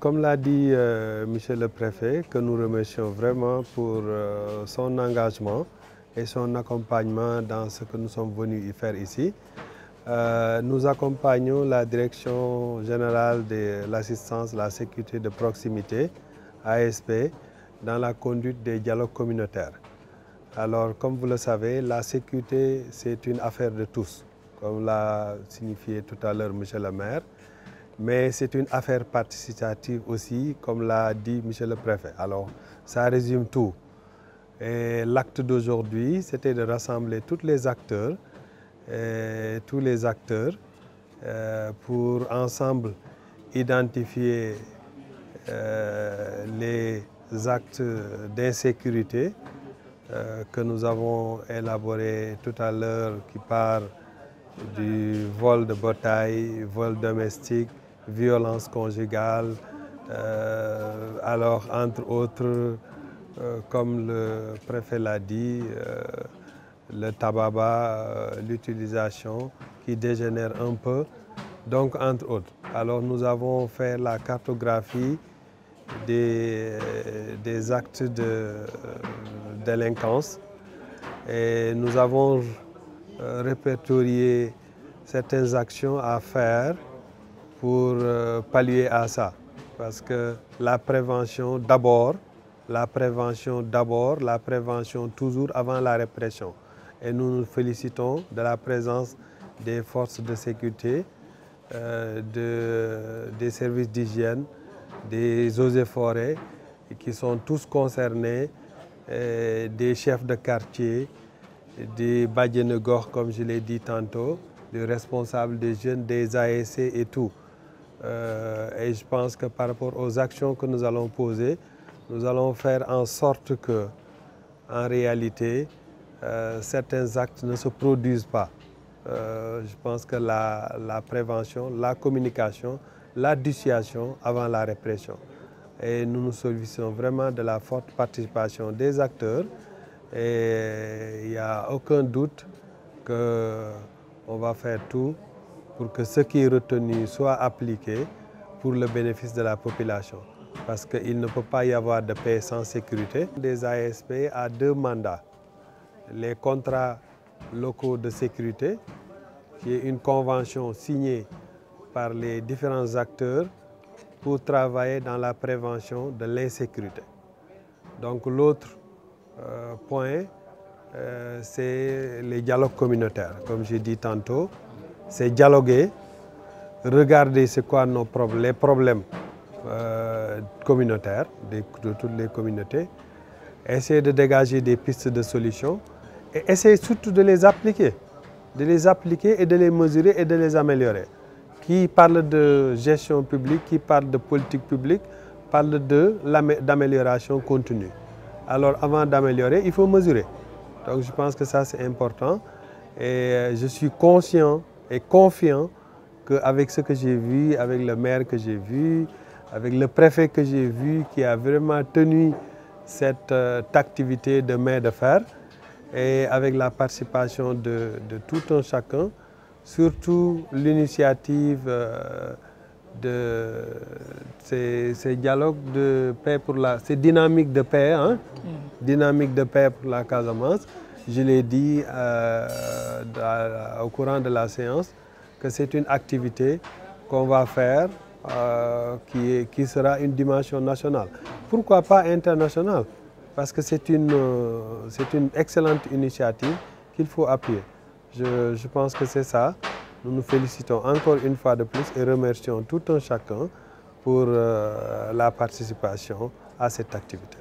comme l'a dit Monsieur le Préfet, que nous remercions vraiment pour son engagement et son accompagnement dans ce que nous sommes venus y faire ici. Nous accompagnons la Direction générale de l'assistance, la sécurité de proximité, ASP, dans la conduite des dialogues communautaires. Alors, comme vous le savez, la sécurité, c'est une affaire de tous, comme l'a signifié tout à l'heure Monsieur le maire, mais c'est une affaire participative aussi, comme l'a dit Monsieur le Préfet. Alors, ça résume tout. Et l'acte d'aujourd'hui, c'était de rassembler tous les acteurs pour ensemble identifier les actes d'insécurité que nous avons élaborés tout à l'heure, qui parlent du vol de bétail, vol domestique, violence conjugale, alors entre autres, comme le préfet l'a dit, le tabac, l'utilisation qui dégénère un peu, donc entre autres. Alors nous avons fait la cartographie des actes de délinquance et nous avons répertorié certaines actions à faire pour pallier à ça. Parce que la prévention d'abord, la prévention toujours avant la répression. Et nous nous félicitons de la présence des forces de sécurité, des services d'hygiène, des eaux et forêts, qui sont tous concernés, des chefs de quartier, des Badjenegor, comme je l'ai dit tantôt, des responsables des jeunes, des ASC et tout. Et je pense que par rapport aux actions que nous allons poser, nous allons faire en sorte que, en réalité, certains actes ne se produisent pas. Je pense que la prévention, la communication, la dissuasion avant la répression. Et nous nous sollicitons vraiment de la forte participation des acteurs. Et il n'y a aucun doute qu'on va faire tout pour que ce qui est retenu soit appliqué pour le bénéfice de la population. Parce qu'il ne peut pas y avoir de paix sans sécurité. Des ASP à 2 mandats. Les contrats locaux de sécurité, qui est une convention signée par les différents acteurs pour travailler dans la prévention de l'insécurité. Donc l'autre point, c'est les dialogues communautaires. Comme j'ai dit tantôt, c'est dialoguer, regarder c'est quoi les problèmes communautaires de toutes les communautés, essayer de dégager des pistes de solutions et essayer surtout de les appliquer et de les mesurer et de les améliorer. Qui parle de gestion publique, qui parle de politique publique, parle d'amélioration continue. Alors avant d'améliorer, il faut mesurer. Donc je pense que ça c'est important et je suis conscient et confiant qu'avec ce que j'ai vu, avec le maire que j'ai vu, avec le préfet que j'ai vu qui a vraiment tenu cette activité de main de fer et avec la participation de tout un chacun, surtout l'initiative de ces dialogues de paix ces dynamiques de paix, hein? Dynamique de paix pour la Casamance. Je l'ai dit au courant de la séance que c'est une activité qu'on va faire qui sera une dimension nationale. Pourquoi pas internationale? Parce que c'est une excellente initiative qu'il faut appuyer. Je pense que c'est ça. Nous nous félicitons encore une fois de plus et remercions tout un chacun pour la participation à cette activité.